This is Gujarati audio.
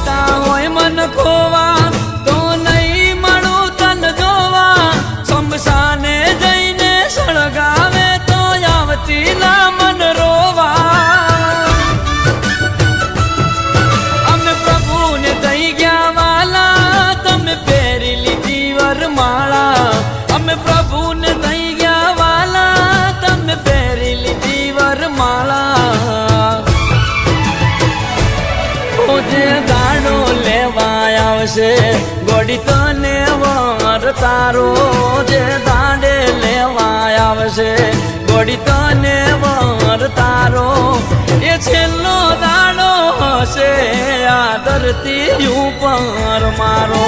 જોતા હોય મન ખોવા તો નહીં મળું તન જોવા શમશાને જઈને સળગાવે તો આવતી ના મન રોવા અમે પ્રભુને દઈ ગયા વાલા તમે પહેરી લીધી વરમાળા અમે પ્રભુને દઈ ગયા વાલા તમે પહેરી લીધી વરમાળા જે દાડો લેવા આવશે ગોડી તને વર તારો જે દાડે લેવા આવશે ગોડી તને વર તારો એ છેલ્લો દાડો હશે આ ધરતી ઉપર મારો